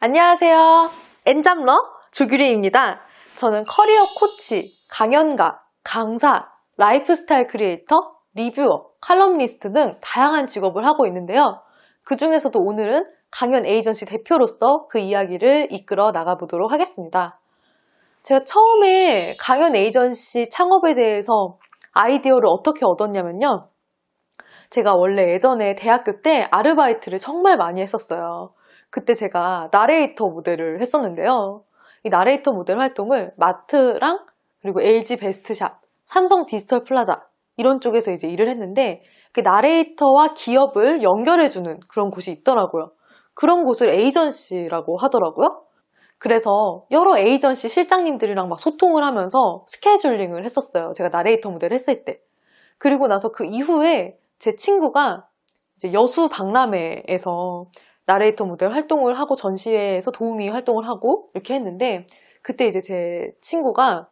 안녕하세요. 엔잡러 조규리입니다. 저는 커리어 코치, 강연가, 강사, 라이프스타일 크리에이터, 리뷰어, 칼럼니스트 등 다양한 직업을 하고 있는데요. 그 중에서도 오늘은 강연 에이전시 대표로서 그 이야기를 이끌어 나가보도록 하겠습니다. 제가 처음에 강연 에이전시 창업에 대해서 아이디어를 어떻게 얻었냐면요. 제가 원래 예전에 대학교 때 아르바이트를 정말 많이 했었어요. 그때 제가 나레이터 모델을 했었는데요. 이 나레이터 모델 활동을 마트랑 그리고 LG 베스트샵, 삼성 디지털 플라자 이런 쪽에서 이제 일을 했는데 그 나레이터와 기업을 연결해주는 그런 곳이 있더라고요. 그런 곳을 에이전시라고 하더라고요. 그래서 여러 에이전시 실장님들이랑 막 소통을 하면서 스케줄링을 했었어요. 제가 나레이터 모델을 했을 때. 그리고 나서 그 이후에 제 친구가 이제 여수 박람회에서 나레이터 모델 활동을 하고 전시회에서 도우미 활동을 하고 이렇게 했는데 그때 이제 제 친구가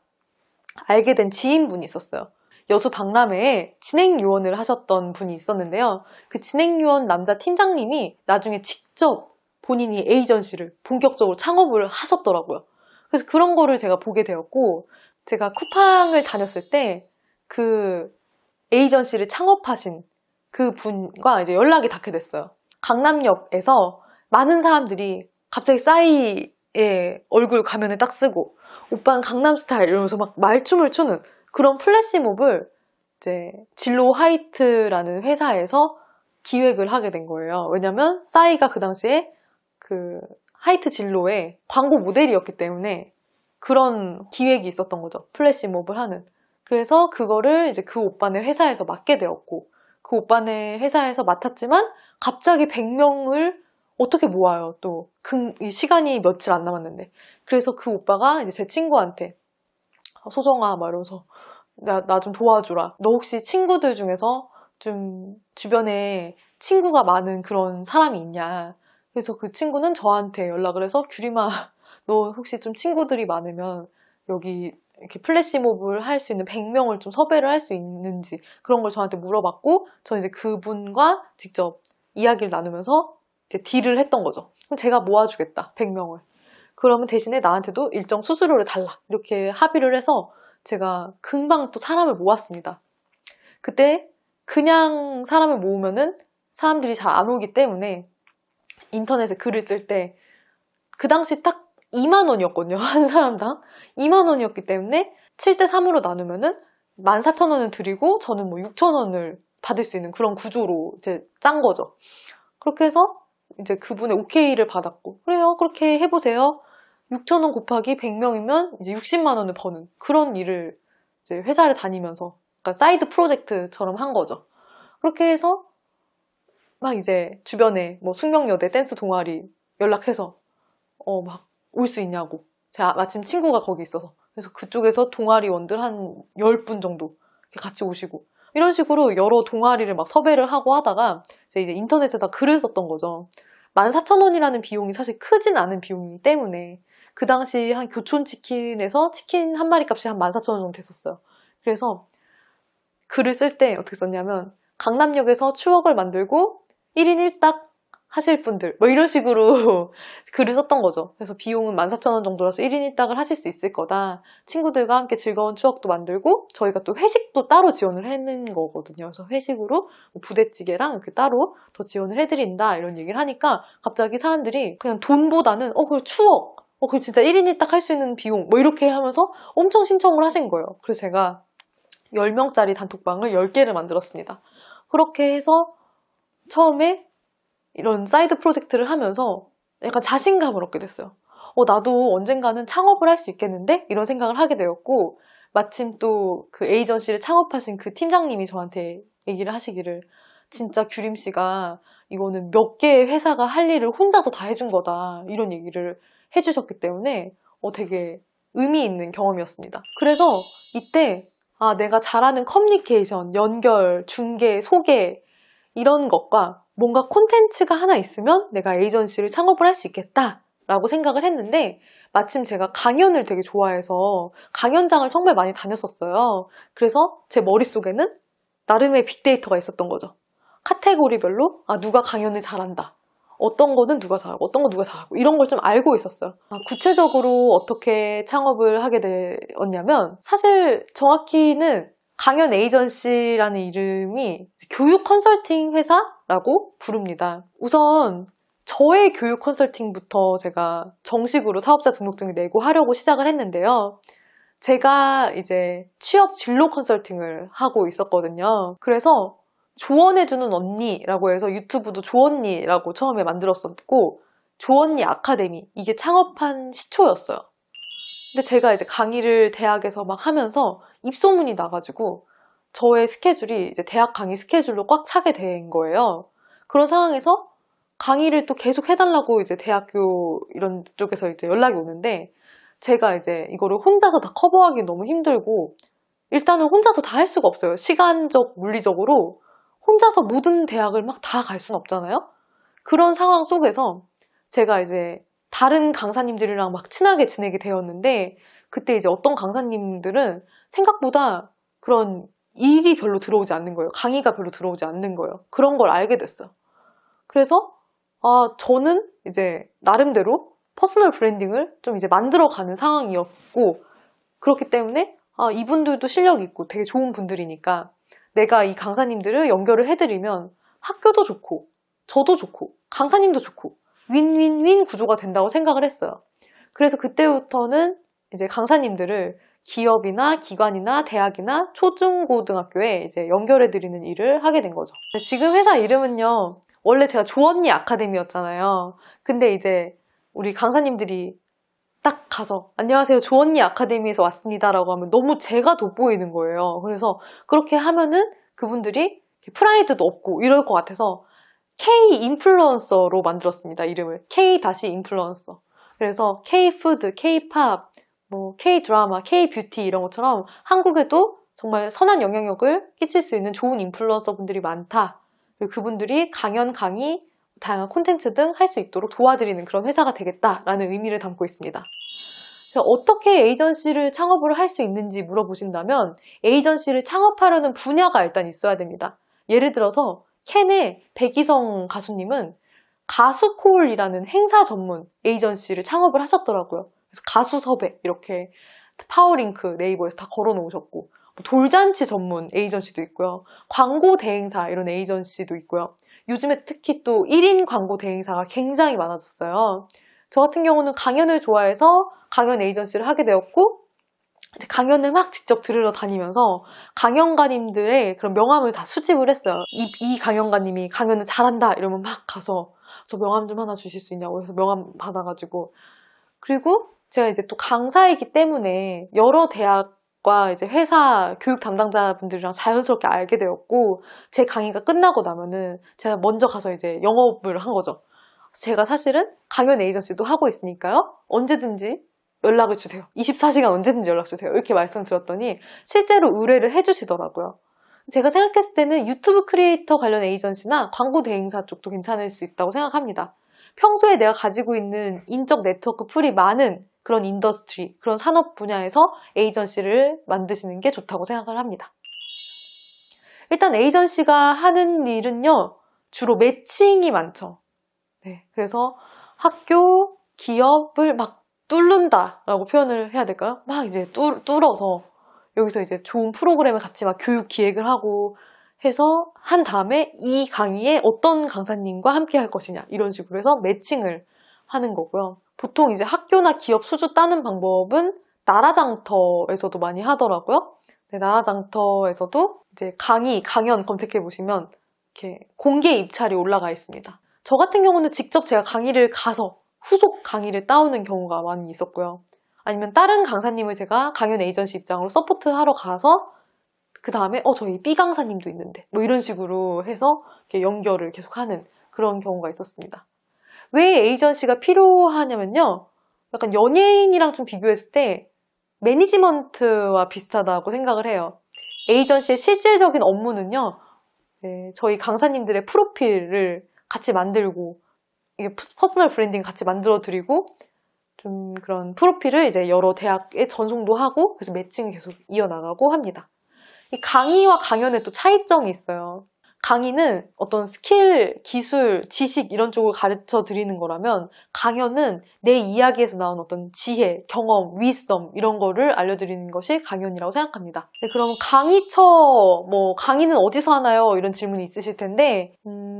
알게 된 지인분이 있었어요. 여수 박람회에 진행요원을 하셨던 분이 있었는데요. 그 진행요원 남자 팀장님이 나중에 직접 본인이 에이전시를 본격적으로 창업을 하셨더라고요. 그래서 그런 거를 제가 보게 되었고 제가 쿠팡을 다녔을 때 그 에이전시를 창업하신 그 분과 이제 연락이 닿게 됐어요. 강남역에서 많은 사람들이 갑자기 싸이의 얼굴 가면을 딱 쓰고 오빠는 강남스타일 이러면서 막 말춤을 추는 그런 플래시몹을 이제 진로 화이트라는 회사에서 기획을 하게 된 거예요. 왜냐면 싸이가 그 당시에 그 하이트 진로의 광고 모델이었기 때문에 그런 기획이 있었던 거죠. 플래시몹을 하는. 그래서 그거를 이제 그 오빠네 회사에서 맡게 되었고 그 오빠네 회사에서 맡았지만 갑자기 100명을 어떻게 모아요 또 시간이 며칠 안 남았는데 그래서 그 오빠가 이제 제 친구한테 소정아 막 이러면서 나 좀 도와주라 너 혹시 친구들 중에서 좀 주변에 친구가 많은 그런 사람이 있냐 그래서 그 친구는 저한테 연락을 해서 규림아 너 혹시 좀 친구들이 많으면 여기 이렇게 플래시몹을 할 수 있는 100명을 좀 섭외를 할 수 있는지 그런 걸 저한테 물어봤고 저는 이제 그분과 직접 이야기를 나누면서 이제 딜을 했던 거죠. 그럼 제가 모아주겠다 100명을. 그러면 대신에 나한테도 일정 수수료를 달라 이렇게 합의를 해서 제가 금방 또 사람을 모았습니다. 그때 그냥 사람을 모으면은 사람들이 잘 안 오기 때문에 인터넷에 글을 쓸 때 그 당시 딱 2만 원이었거든요. 한 사람당 2만 원이었기 때문에 7대 3으로 나누면은 14,000원을 드리고 저는 뭐 6,000원을 받을 수 있는 그런 구조로 이제 짠 거죠. 그렇게 해서 이제 그분의 오케이를 받았고 그래요 그렇게 해보세요. 6,000원 곱하기 100명이면 이제 60만 원을 버는 그런 일을 이제 회사를 다니면서 그러니까 사이드 프로젝트처럼 한 거죠. 그렇게 해서 막 이제 주변에 뭐 숙명여대 댄스 동아리 연락해서 막 올 수 있냐고. 제가 마침 친구가 거기 있어서. 그래서 그쪽에서 동아리원들 한 10분 정도 같이 오시고. 이런 식으로 여러 동아리를 막 섭외를 하고 하다가 이제 인터넷에다 글을 썼던 거죠. 14,000원이라는 비용이 사실 크진 않은 비용이기 때문에 그 당시 한 교촌치킨에서 치킨 한 마리 값이 한 14,000원 정도 됐었어요. 그래서 글을 쓸 때 어떻게 썼냐면 강남역에서 추억을 만들고 1인 1닭 하실 분들 뭐 이런 식으로 글을 썼던 거죠. 그래서 비용은 14,000원 정도라서 1인 1닭을 하실 수 있을 거다. 친구들과 함께 즐거운 추억도 만들고 저희가 또 회식도 따로 지원을 해는 거거든요. 그래서 회식으로 뭐 부대찌개랑 이렇게 따로 더 지원을 해드린다 이런 얘기를 하니까 갑자기 사람들이 그냥 돈보다는 그 추억 그 진짜 1인 1닭 할 수 있는 비용 뭐 이렇게 하면서 엄청 신청을 하신 거예요. 그래서 제가 10명짜리 단톡방을 10개를 만들었습니다. 그렇게 해서 처음에 이런 사이드 프로젝트를 하면서 약간 자신감을 얻게 됐어요. 나도 언젠가는 창업을 할 수 있겠는데? 이런 생각을 하게 되었고 마침 또 그 에이전시를 창업하신 그 팀장님이 저한테 얘기를 하시기를 진짜 규림 씨가 이거는 몇 개의 회사가 할 일을 혼자서 다 해준 거다 이런 얘기를 해주셨기 때문에 되게 의미 있는 경험이었습니다. 그래서 이때 내가 잘하는 커뮤니케이션, 연결, 중개, 소개 이런 것과 뭔가 콘텐츠가 하나 있으면 내가 에이전시를 창업을 할 수 있겠다 라고 생각을 했는데 마침 제가 강연을 되게 좋아해서 강연장을 정말 많이 다녔었어요. 그래서 제 머릿속에는 나름의 빅데이터가 있었던 거죠. 카테고리별로 누가 강연을 잘한다. 어떤 거는 누가 잘하고 어떤 거 누가 잘하고 이런 걸 좀 알고 있었어요. 구체적으로 어떻게 창업을 하게 되었냐면 사실 정확히는 강연 에이전시라는 이름이 교육 컨설팅 회사라고 부릅니다. 우선 저의 교육 컨설팅부터 제가 정식으로 사업자 등록증을 내고 하려고 시작을 했는데요. 제가 이제 취업 진로 컨설팅을 하고 있었거든요. 그래서 조언해주는 언니라고 해서 유튜브도 조언니라고 처음에 만들었었고 조언니 아카데미, 이게 창업한 시초였어요. 근데 제가 이제 강의를 대학에서 막 하면서 입소문이 나가지고 저의 스케줄이 이제 대학 강의 스케줄로 꽉 차게 된 거예요. 그런 상황에서 강의를 또 계속 해달라고 이제 대학교 이런 쪽에서 이제 연락이 오는데 제가 이제 이거를 혼자서 다 커버하기 너무 힘들고 일단은 혼자서 다 할 수가 없어요. 시간적, 물리적으로 혼자서 모든 대학을 막 다 갈 수는 없잖아요. 그런 상황 속에서 제가 이제 다른 강사님들이랑 막 친하게 지내게 되었는데 그때 이제 어떤 강사님들은 생각보다 그런 일이 별로 들어오지 않는 거예요. 강의가 별로 들어오지 않는 거예요. 그런 걸 알게 됐어요. 그래서 저는 이제 나름대로 퍼스널 브랜딩을 좀 이제 만들어가는 상황이었고 그렇기 때문에 이분들도 실력 있고 되게 좋은 분들이니까 내가 이 강사님들을 연결을 해드리면 학교도 좋고 저도 좋고 강사님도 좋고 윈윈윈 구조가 된다고 생각을 했어요. 그래서 그때부터는 이제 강사님들을 기업이나 기관이나 대학이나 초중고등학교에 이제 연결해드리는 일을 하게 된 거죠. 지금 회사 이름은요, 원래 제가 조언니 아카데미였잖아요. 근데 이제 우리 강사님들이 딱 가서 안녕하세요, 조언니 아카데미에서 왔습니다 라고 하면 너무 제가 돋보이는 거예요. 그래서 그렇게 하면은 그분들이 프라이드도 없고 이럴 것 같아서 K-인플루언서로 만들었습니다. 이름을 K-인플루언서. 그래서 K-푸드, K-팝, 뭐 K-드라마, K-뷰티 이런 것처럼 한국에도 정말 선한 영향력을 끼칠 수 있는 좋은 인플루언서 분들이 많다. 그리고 그분들이 강연, 강의, 다양한 콘텐츠 등 할 수 있도록 도와드리는 그런 회사가 되겠다라는 의미를 담고 있습니다. 어떻게 에이전시를 창업을 할 수 있는지 물어보신다면 에이전시를 창업하려는 분야가 일단 있어야 됩니다. 예를 들어서 캔의 백이성 가수님은 가수콜이라는 행사 전문 에이전시를 창업을 하셨더라고요. 그래서 가수 섭외 이렇게 파워링크 네이버에서 다 걸어 놓으셨고 돌잔치 전문 에이전시도 있고요. 광고 대행사 이런 에이전시도 있고요. 요즘에 특히 또 1인 광고 대행사가 굉장히 많아졌어요. 저 같은 경우는 강연을 좋아해서 강연 에이전시를 하게 되었고 강연을 막 직접 들으러 다니면서 강연가님들의 그런 명함을 다 수집을 했어요. 이 강연가님이 강연을 잘한다 이러면 막 가서 저 명함 좀 하나 주실 수 있냐고 해서 명함 받아가지고 그리고 제가 이제 또 강사이기 때문에 여러 대학과 이제 회사 교육 담당자분들이랑 자연스럽게 알게 되었고 제 강의가 끝나고 나면은 제가 먼저 가서 이제 영업을 한 거죠. 제가 사실은 강연 에이전시도 하고 있으니까요. 언제든지 연락을 주세요. 24시간 언제든지 연락 주세요. 이렇게 말씀드렸더니 실제로 의뢰를 해주시더라고요. 제가 생각했을 때는 유튜브 크리에이터 관련 에이전시나 광고 대행사 쪽도 괜찮을 수 있다고 생각합니다. 평소에 내가 가지고 있는 인적 네트워크 풀이 많은 그런 인더스트리, 그런 산업 분야에서 에이전시를 만드시는 게 좋다고 생각을 합니다. 일단 에이전시가 하는 일은요, 주로 매칭이 많죠. 네, 그래서 학교, 기업을 막 뚫는다라고 표현을 해야 될까요? 막 이제 뚫어서 여기서 이제 좋은 프로그램을 같이 막 교육 기획을 하고 해서 한 다음에 이 강의에 어떤 강사님과 함께 할 것이냐 이런 식으로 해서 매칭을 하는 거고요. 보통 이제 학교나 기업 수주 따는 방법은 나라장터에서도 많이 하더라고요. 네, 나라장터에서도 이제 강연 검색해 보시면 이렇게 공개 입찰이 올라가 있습니다. 저 같은 경우는 직접 제가 강의를 가서 후속 강의를 따오는 경우가 많이 있었고요. 아니면 다른 강사님을 제가 강연 에이전시 입장으로 서포트하러 가서 그 다음에 저희 B 강사님도 있는데 뭐 이런 식으로 해서 이렇게 연결을 계속하는 그런 경우가 있었습니다. 왜 에이전시가 필요하냐면요. 약간 연예인이랑 좀 비교했을 때 매니지먼트와 비슷하다고 생각을 해요. 에이전시의 실질적인 업무는요. 이제 저희 강사님들의 프로필을 같이 만들고 이게 퍼스널 브랜딩 같이 만들어 드리고 좀 그런 프로필을 이제 여러 대학에 전송도 하고 그래서 매칭을 계속 이어나가고 합니다. 이 강의와 강연에 또 차이점이 있어요. 강의는 어떤 스킬, 기술, 지식 이런 쪽을 가르쳐 드리는 거라면 강연은 내 이야기에서 나온 어떤 지혜, 경험, 위스덤 이런 거를 알려드리는 것이 강연이라고 생각합니다. 네, 그럼 강의처, 강의는 어디서 하나요? 이런 질문이 있으실 텐데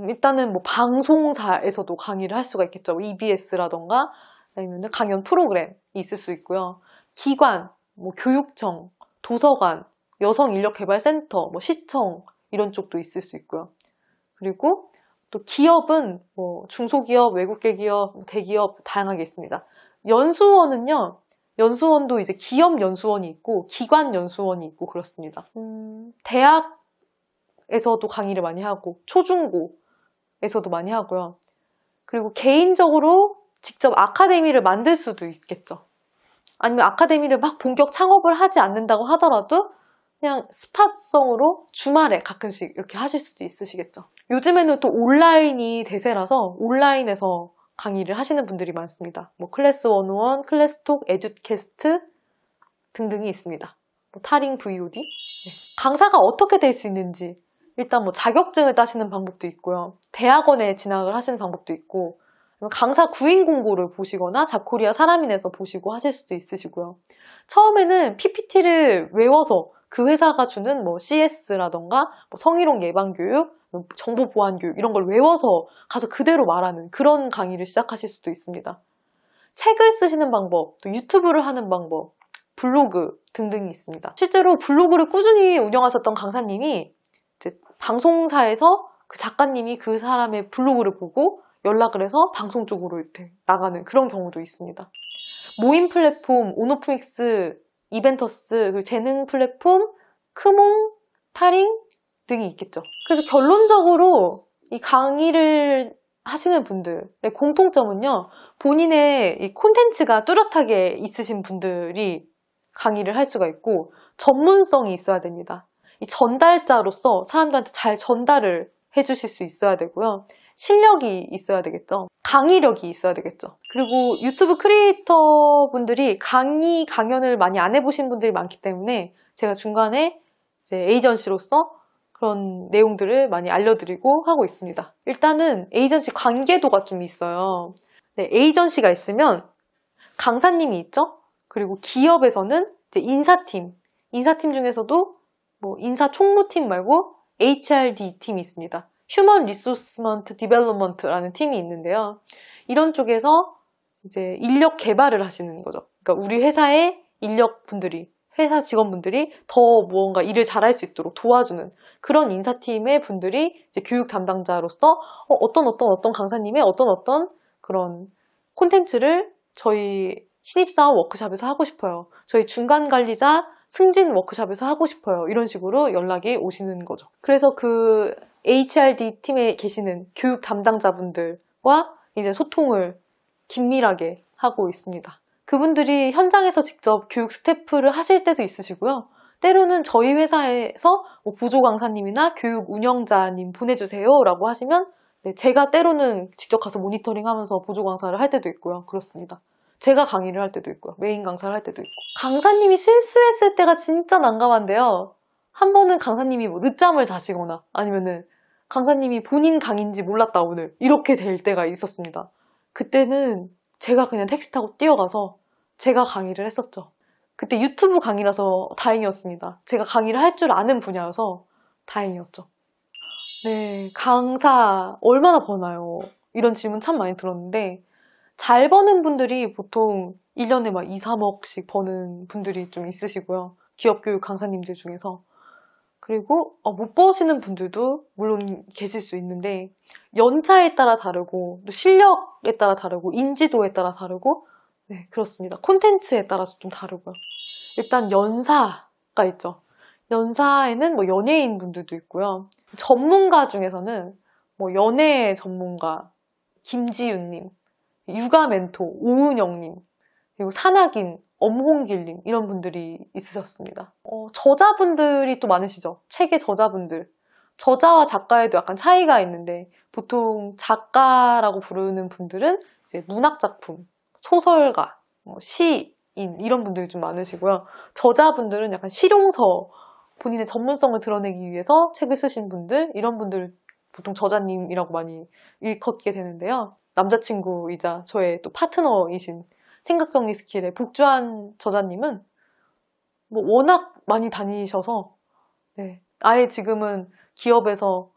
일단은 방송사에서도 강의를 할 수가 있겠죠. EBS라던가 아니면 강연 프로그램이 있을 수 있고요. 기관, 교육청, 도서관, 여성인력개발센터, 시청 이런 쪽도 있을 수 있고요. 그리고 또 기업은 중소기업, 외국계 기업, 대기업 다양하게 있습니다. 연수원은요. 연수원도 이제 기업 연수원이 있고 기관 연수원이 있고 그렇습니다. 대학에서도 강의를 많이 하고 초중고에서도 많이 하고요. 그리고 개인적으로 직접 아카데미를 만들 수도 있겠죠. 아니면 아카데미를 막 본격 창업을 하지 않는다고 하더라도 그냥 스팟성으로 주말에 가끔씩 이렇게 하실 수도 있으시겠죠. 요즘에는 또 온라인이 대세라서 온라인에서 강의를 하시는 분들이 많습니다. 클래스 101, 클래스톡, 에듀캐스트 등등이 있습니다. 타링 VOD. 네. 강사가 어떻게 될 수 있는지 일단 자격증을 따시는 방법도 있고요. 대학원에 진학을 하시는 방법도 있고 강사 구인 공고를 보시거나 잡코리아 사람인에서 보시고 하실 수도 있으시고요. 처음에는 PPT를 외워서 그 회사가 주는 CS라던가 성희롱 예방교육, 정보보안교육 이런 걸 외워서 가서 그대로 말하는 그런 강의를 시작하실 수도 있습니다. 책을 쓰시는 방법, 또 유튜브를 하는 방법, 블로그 등등이 있습니다. 실제로 블로그를 꾸준히 운영하셨던 강사님이 이제 방송사에서 그 작가님이 그 사람의 블로그를 보고 연락을 해서 방송 쪽으로 이렇게 나가는 그런 경우도 있습니다. 모임 플랫폼, 온오프믹스, 이벤터스, 그리고 재능 플랫폼, 크몽, 타링 등이 있겠죠. 그래서 결론적으로 이 강의를 하시는 분들의 공통점은요. 본인의 이 콘텐츠가 뚜렷하게 있으신 분들이 강의를 할 수가 있고 전문성이 있어야 됩니다. 이 전달자로서 사람들한테 잘 전달을 해주실 수 있어야 되고요. 실력이 있어야 되겠죠. 강의력이 있어야 되겠죠. 그리고 유튜브 크리에이터 분들이 강연을 많이 안 해보신 분들이 많기 때문에 제가 중간에 이제 에이전시로서 그런 내용들을 많이 알려드리고 하고 있습니다. 일단은 에이전시 관계도가 좀 있어요. 네, 에이전시가 있으면 강사님이 있죠. 그리고 기업에서는 이제 인사팀 중에서도 인사 총무팀 말고 HRD 팀이 있습니다. 휴먼 리소스먼트 디벨롭먼트라는 팀이 있는데요. 이런 쪽에서 이제 인력 개발을 하시는 거죠. 그러니까 우리 회사의 인력분들이, 회사 직원분들이 더 무언가 일을 잘할 수 있도록 도와주는 그런 인사팀의 분들이 이제 교육 담당자로서 어떤 강사님의 어떤 그런 콘텐츠를 저희 신입사원 워크샵에서 하고 싶어요. 저희 중간관리자 승진 워크샵에서 하고 싶어요. 이런 식으로 연락이 오시는 거죠. 그래서 그 HRD 팀에 계시는 교육 담당자분들과 이제 소통을 긴밀하게 하고 있습니다. 그분들이 현장에서 직접 교육 스태프를 하실 때도 있으시고요. 때로는 저희 회사에서 보조 강사님이나 교육 운영자님 보내주세요 라고 하시면 제가 때로는 직접 가서 모니터링 하면서 보조 강사를 할 때도 있고요. 그렇습니다. 제가 강의를 할 때도 있고요. 메인 강사를 할 때도 있고. 강사님이 실수했을 때가 진짜 난감한데요. 한 번은 강사님이 늦잠을 자시거나 아니면은 강사님이 본인 강의인지 몰랐다 오늘 이렇게 될 때가 있었습니다. 그때는 제가 그냥 택시 타고 뛰어가서 제가 강의를 했었죠. 그때 유튜브 강의라서 다행이었습니다. 제가 강의를 할 줄 아는 분야여서 다행이었죠. 네, 강사 얼마나 버나요? 이런 질문 참 많이 들었는데 잘 버는 분들이 보통 1년에 2, 3억씩 버는 분들이 좀 있으시고요. 기업교육 강사님들 중에서. 그리고 못 버시는 분들도 물론 계실 수 있는데 연차에 따라 다르고 또 실력에 따라 다르고 인지도에 따라 다르고 네, 그렇습니다. 콘텐츠에 따라서 좀 다르고요. 일단 연사가 있죠. 연사에는 연예인 분들도 있고요. 전문가 중에서는 연애 전문가 김지윤님, 육아 멘토 오은영님, 그리고 산악인 엄홍길님 이런 분들이 있으셨습니다. 저자분들이 또 많으시죠. 책의 저자분들. 저자와 작가에도 약간 차이가 있는데 보통 작가라고 부르는 분들은 이제 문학작품, 소설가, 시인 이런 분들이 좀 많으시고요. 저자분들은 약간 실용서, 본인의 전문성을 드러내기 위해서 책을 쓰신 분들, 이런 분들 보통 저자님이라고 많이 일컫게 되는데요. 남자친구이자 저의 또 파트너이신 생각정리 스킬의 복주한 저자님은 뭐 워낙 많이 다니셔서 네, 아예 지금은 기업에서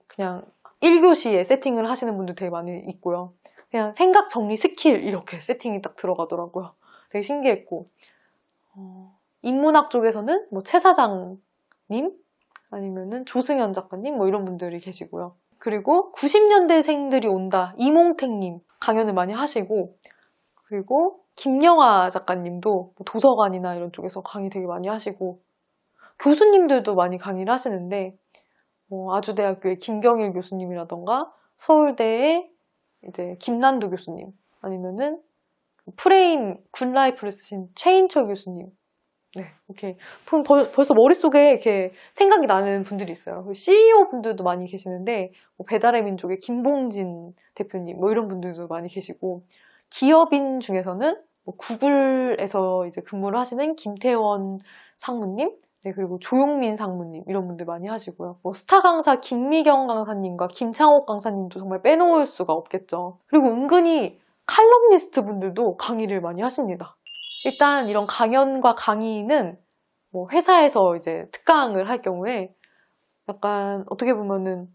그냥 1교시에 세팅을 하시는 분들 되게 많이 있고요. 그냥 생각 정리 스킬 이렇게 세팅이 딱 들어가더라고요. 되게 신기했고 인문학 쪽에서는 뭐 최 사장님 아니면은 조승현 작가님 뭐 이런 분들이 계시고요. 그리고 90년대생들이 온다 이몽택님 강연을 많이 하시고 그리고 김영하 작가님도 도서관이나 이런 쪽에서 강의 되게 많이 하시고 교수님들도 많이 강의를 하시는데 뭐 아주대학교의 김경일 교수님이라던가 서울대의 이제 김난도 교수님 아니면은 프레임 굿라이프를 쓰신 최인철 교수님 네, 이렇게 벌써 머릿속에 이렇게 생각이 나는 분들이 있어요. CEO 분들도 많이 계시는데 뭐 배달의 민족의 김봉진 대표님 뭐 이런 분들도 많이 계시고 기업인 중에서는 뭐 구글에서 이제 근무를 하시는 김태원 상무님 네, 그리고 조용민 상무님 이런 분들 많이 하시고요. 뭐 스타 강사 김미경 강사님과 김창옥 강사님도 정말 빼놓을 수가 없겠죠. 그리고 은근히 칼럼니스트 분들도 강의를 많이 하십니다. 일단 이런 강연과 강의는 뭐 회사에서 이제 특강을 할 경우에 약간 어떻게 보면은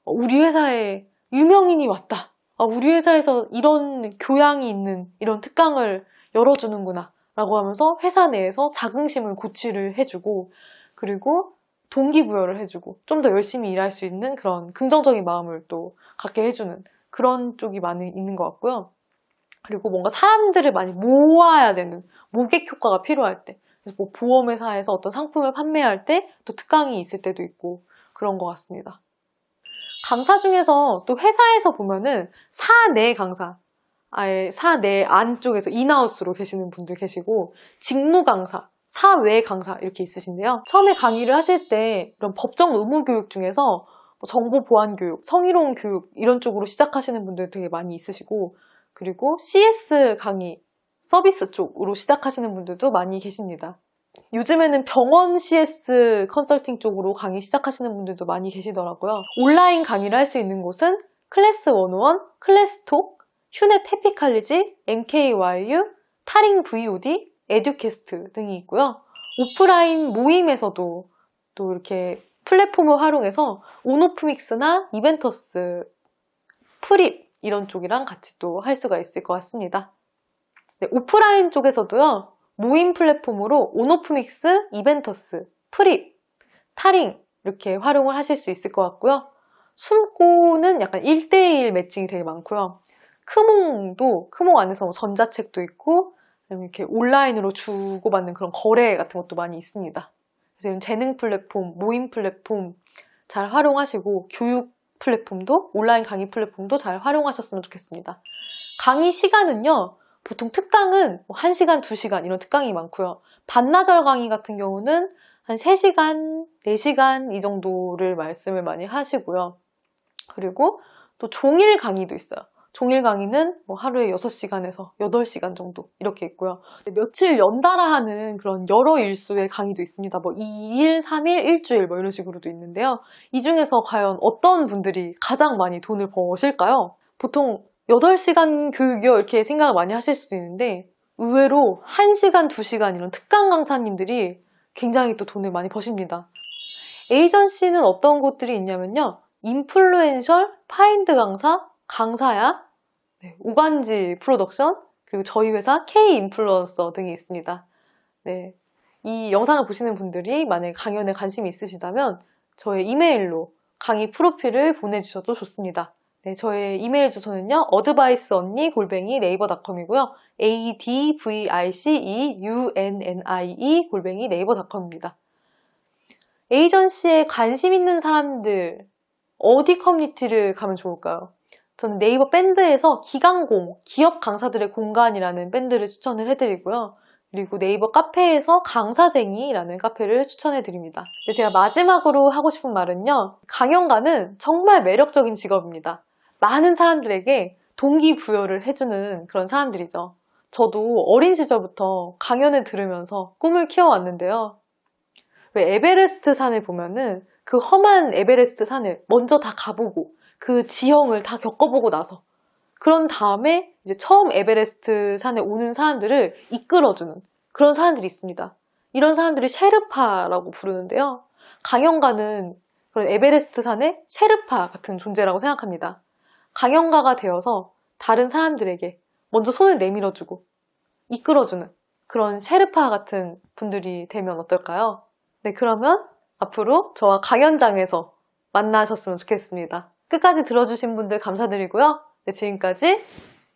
우리 회사에 유명인이 왔다. 우리 회사에서 이런 교양이 있는 이런 특강을 열어주는구나 라고 하면서 회사 내에서 자긍심을 고취를 해주고 그리고 동기부여를 해주고 좀 더 열심히 일할 수 있는 그런 긍정적인 마음을 또 갖게 해주는 그런 쪽이 많이 있는 것 같고요. 그리고 뭔가 사람들을 많이 모아야 되는 모객 효과가 필요할 때 그래서 뭐 보험회사에서 어떤 상품을 판매할 때 또 특강이 있을 때도 있고 그런 것 같습니다. 강사 중에서 또 회사에서 보면은 사내 강사 아예 사내 안쪽에서 인하우스로 계시는 분들 계시고 직무 강사, 사외 강사 이렇게 있으신데요. 처음에 강의를 하실 때 이런 법정 의무 교육 중에서 뭐 정보 보안 교육, 성희롱 교육 이런 쪽으로 시작하시는 분들 되게 많이 있으시고 그리고 CS 강의, 서비스 쪽으로 시작하시는 분들도 많이 계십니다. 요즘에는 병원 CS 컨설팅 쪽으로 강의 시작하시는 분들도 많이 계시더라고요. 온라인 강의를 할 수 있는 곳은 클래스 101, 클래스톡, 휴넷 해피칼리지, MKYU, 타링 VOD, 에듀캐스트 등이 있고요. 오프라인 모임에서도 또 이렇게 플랫폼을 활용해서 온오프믹스나 이벤터스, 프립 이런 쪽이랑 같이 또 할 수가 있을 것 같습니다. 네, 오프라인 쪽에서도요. 모임 플랫폼으로 온오프믹스, 이벤터스, 프립, 타링 이렇게 활용을 하실 수 있을 것 같고요. 숨고는 약간 1대1 매칭이 되게 많고요. 크몽 안에서 뭐 전자책도 있고 이렇게 온라인으로 주고받는 그런 거래 같은 것도 많이 있습니다. 그래서 이런 재능 플랫폼, 모임 플랫폼 잘 활용하시고 교육 플랫폼도 온라인 강의 플랫폼도 잘 활용하셨으면 좋겠습니다. 강의 시간은요. 보통 특강은 1시간, 2시간 이런 특강이 많고요. 반나절 강의 같은 경우는 한 3시간, 4시간 이 정도를 말씀을 많이 하시고요. 그리고 또 종일 강의도 있어요. 종일 강의는 뭐 하루에 6시간에서 8시간 정도 이렇게 있고요. 며칠 연달아 하는 그런 여러 일수의 강의도 있습니다. 뭐 2일, 3일, 일주일 뭐 이런 식으로도 있는데요. 이 중에서 과연 어떤 분들이 가장 많이 돈을 버실까요? 보통 8시간 교육이요 이렇게 생각을 많이 하실 수도 있는데 의외로 1시간, 2시간 이런 특강 강사님들이 굉장히 또 돈을 많이 버십니다. 에이전시는 어떤 곳들이 있냐면요. 인플루엔셜, 파인드 강사, 강사야, 네, 오간지 프로덕션, 그리고 저희 회사 K 인플루언서 등이 있습니다. 네, 이 영상을 보시는 분들이 만약에 강연에 관심이 있으시다면 저의 이메일로 강의 프로필을 보내주셔도 좋습니다. 네, 저의 이메일 주소는요. adviceonnie@naver.com이고요. adviceunnie@naver.com입니다. 에이전시에 관심 있는 사람들 어디 커뮤니티를 가면 좋을까요? 저는 네이버 밴드에서 기강공, 기업 강사들의 공간이라는 밴드를 추천을 해드리고요. 그리고 네이버 카페에서 강사쟁이라는 카페를 추천해드립니다. 제가 마지막으로 하고 싶은 말은요. 강연가는 정말 매력적인 직업입니다. 많은 사람들에게 동기부여를 해주는 그런 사람들이죠. 저도 어린 시절부터 강연을 들으면서 꿈을 키워왔는데요. 왜 에베레스트 산을 보면은 그 험한 에베레스트 산을 먼저 다 가보고 그 지형을 다 겪어보고 나서 그런 다음에 이제 처음 에베레스트 산에 오는 사람들을 이끌어주는 그런 사람들이 있습니다. 이런 사람들이 셰르파라고 부르는데요. 강연가는 그런 에베레스트 산의 셰르파 같은 존재라고 생각합니다. 강연가가 되어서 다른 사람들에게 먼저 손을 내밀어주고 이끌어주는 그런 셰르파 같은 분들이 되면 어떨까요? 네, 그러면 앞으로 저와 강연장에서 만나셨으면 좋겠습니다. 끝까지 들어주신 분들 감사드리고요. 네, 지금까지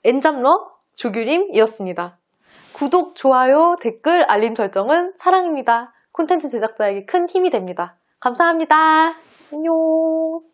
엔잡러 조규림이었습니다. 구독, 좋아요, 댓글, 알림 설정은 사랑입니다. 콘텐츠 제작자에게 큰 힘이 됩니다. 감사합니다. 안녕.